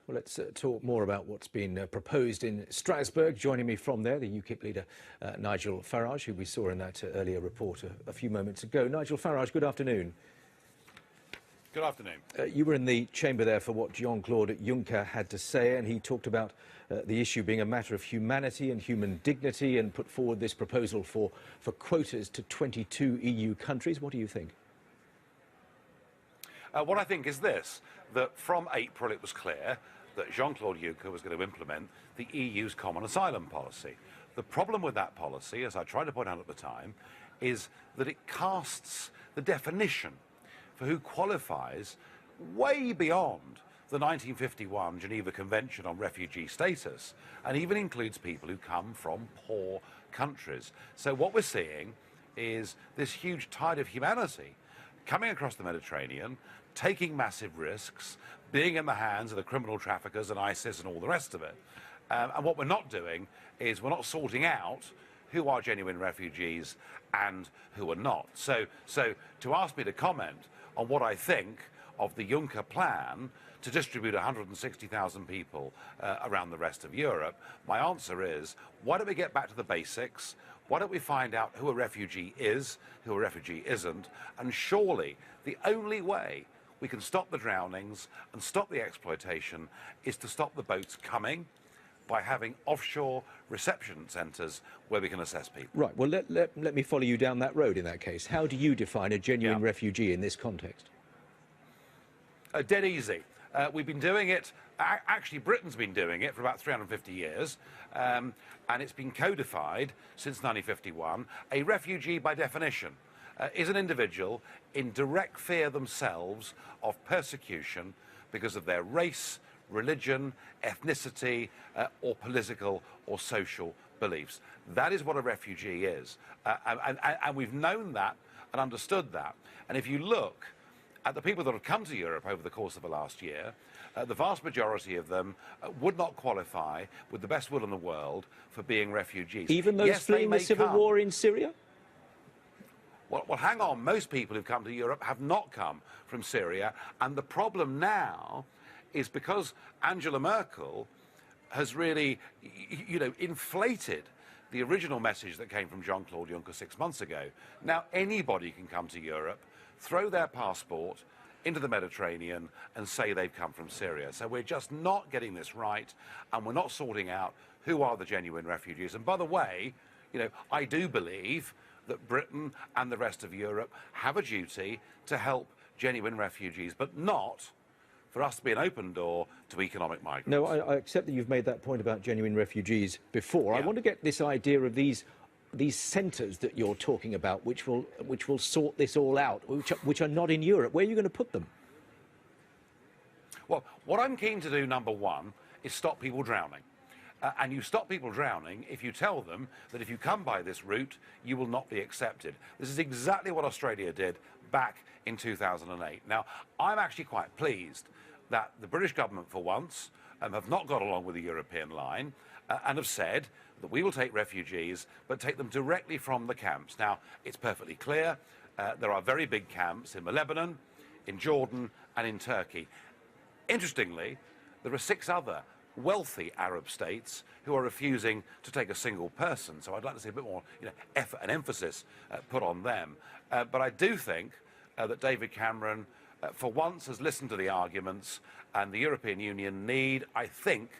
Well, let's talk more about what's been proposed in Strasbourg. Joining me from there, the UKIP leader, Nigel Farage, who we saw in that earlier report a few moments ago. Nigel Farage, good afternoon. Good afternoon. You were in the chamber there for what Jean-Claude Juncker had to say, and he talked about the issue being a matter of humanity and human dignity and put forward this proposal for quotas to 22 EU countries. What do you think? What I think is this, that from April it was clear that Jean-Claude Juncker was going to implement the EU's common asylum policy. The problem with that policy, as I tried to point out at the time, is that it casts the definition for who qualifies way beyond the 1951 Geneva Convention on Refugee Status, and even includes people who come from poor countries. So what we're seeing is this huge tide of humanity coming across the Mediterranean, taking massive risks, being in the hands of the criminal traffickers and ISIS and all the rest of it. And what we're not doing is we're not sorting out who are genuine refugees and who are not. So to ask me to comment on what I think of the Juncker plan to distribute 160,000 people around the rest of Europe, my answer is, why don't we get back to the basics? Why don't we find out who a refugee is, who a refugee isn't? And surely the only way we can stop the drownings and stop the exploitation is to stop the boats coming by having offshore reception centres where we can assess people. Right, well, let me follow you down that road in that case. How do you define a genuine refugee in this context? Dead easy. We've been doing it, actually Britain's been doing it for about 350 years, and it's been codified since 1951. A refugee, by definition, is an individual in direct fear themselves of persecution because of their race, religion, ethnicity, or political or social beliefs. That is what a refugee is. And we've known that and understood that. And if you look at the people that have come to Europe over the course of the last year, the vast majority of them would not qualify, with the best will in the world, for being refugees. Even those fleeing the civil war in Syria? Well, hang on. Most people who've come to Europe have not come from Syria. And the problem now is because Angela Merkel has really, inflated the original message that came from Jean-Claude Juncker 6 months ago. Now anybody can come to Europe, throw their passport into the Mediterranean and say they've come from Syria. So we're just not getting this right, and we're not sorting out who are the genuine refugees. And by the way, I do believe that Britain and the rest of Europe have a duty to help genuine refugees, but not for us to be an open door to economic migrants. No, I accept that you've made that point about genuine refugees before. Yeah. I want to get this idea of these centres that you're talking about, which will sort this all out, which are not in Europe. Where are you going to put them? Well, what I'm keen to do, number one, is stop people drowning. And you stop people drowning if you tell them that if you come by this route, you will not be accepted. This is exactly what Australia did back in 2008. Now, I'm actually quite pleased that the British government, for once, have not got along with the European line and have said that we will take refugees, but take them directly from the camps. Now, it's perfectly clear there are very big camps in Lebanon, in Jordan, and in Turkey. Interestingly, there are 6 other wealthy Arab states who are refusing to take a single person. So I'd like to see a bit more effort and emphasis put on them. But I do think that David Cameron, for once, has listened to the arguments, and the European Union need, I think,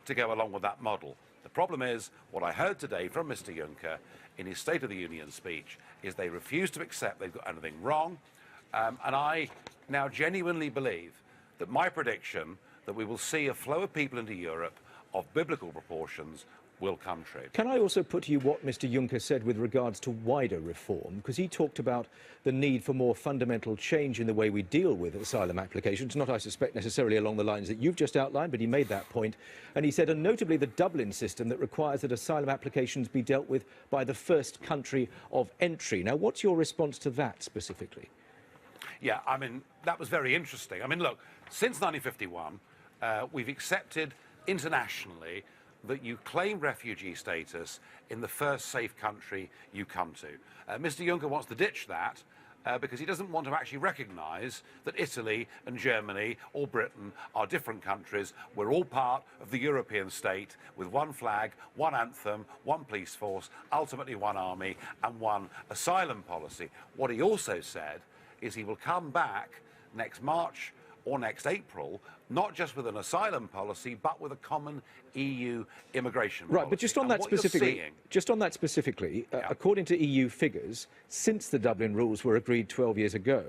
to go along with that model. The problem is, what I heard today from Mr. Juncker in his State of the Union speech is they refuse to accept they've got anything wrong. And I now genuinely believe that my prediction that we will see a flow of people into Europe of biblical proportions will come true. Can I also put to you what Mr. Juncker said with regards to wider reform? Because he talked about the need for more fundamental change in the way we deal with asylum applications, not, I suspect, necessarily along the lines that you've just outlined, but he made that point. And he said, and notably the Dublin system that requires that asylum applications be dealt with by the first country of entry. Now, what's your response to that specifically? Yeah, I mean, that was very interesting. I mean, look, since 1951, we've accepted internationally that you claim refugee status in the first safe country you come to. Mr. Juncker wants to ditch that because he doesn't want to actually recognise that Italy and Germany or Britain are different countries. We're all part of the European state with one flag, one anthem, one police force, ultimately one army and one asylum policy. What he also said is he will come back next March or next April, not just with an asylum policy, but with a common EU immigration policy. Right, but just on that specifically, according to EU figures, since the Dublin rules were agreed 12 years ago,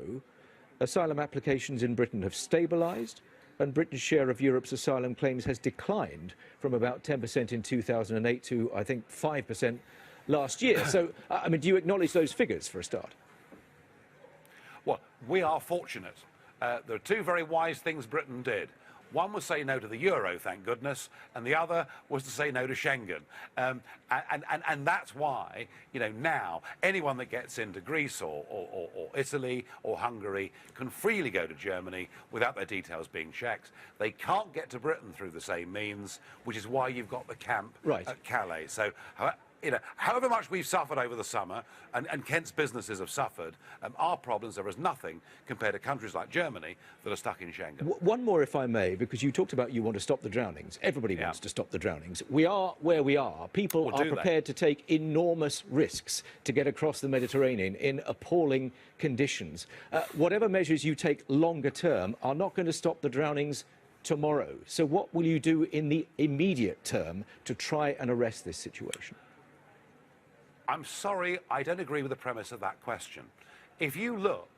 asylum applications in Britain have stabilised, and Britain's share of Europe's asylum claims has declined from about 10% in 2008 to, I think, 5% last year. So, I mean, do you acknowledge those figures for a start? Well, we are fortunate. There are two very wise things Britain did. One was say no to the euro, thank goodness, and the other was to say no to Schengen. And that's why, you know, now anyone that gets into Greece or Italy or Hungary can freely go to Germany without their details being checked. They can't get to Britain through the same means, which is why you've got the camp at Calais. So, you know, however much we've suffered over the summer, and Kent's businesses have suffered, our problems are as nothing compared to countries like Germany that are stuck in Schengen. One more, if I may, because you talked about you want to stop the drownings. Everybody wants to stop the drownings. We are where we are. People are prepared to take enormous risks to get across the Mediterranean in appalling conditions. Whatever measures you take longer term are not going to stop the drownings tomorrow. So what will you do in the immediate term to try and arrest this situation? I'm sorry, I don't agree with the premise of that question. If you look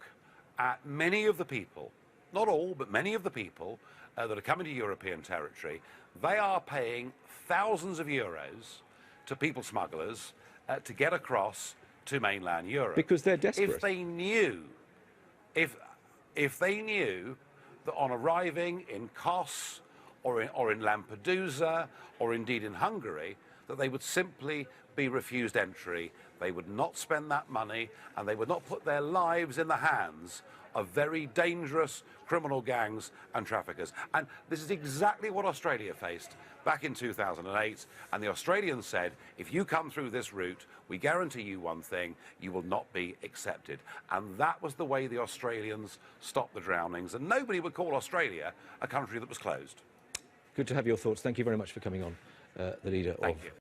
at many of the people, not all, but many of the people that are coming to European territory, they are paying thousands of euros to people smugglers to get across to mainland Europe. Because they're desperate. If they knew that on arriving in Kos or in Lampedusa or indeed in Hungary, that they would simply be refused entry, they would not spend that money, and they would not put their lives in the hands of very dangerous criminal gangs and traffickers. And this is exactly what Australia faced back in 2008, and the Australians said, if you come through this route, we guarantee you one thing, you will not be accepted. And that was the way the Australians stopped the drownings, and nobody would call Australia a country that was closed. Good to have your thoughts. Thank you very much for coming on, the leader of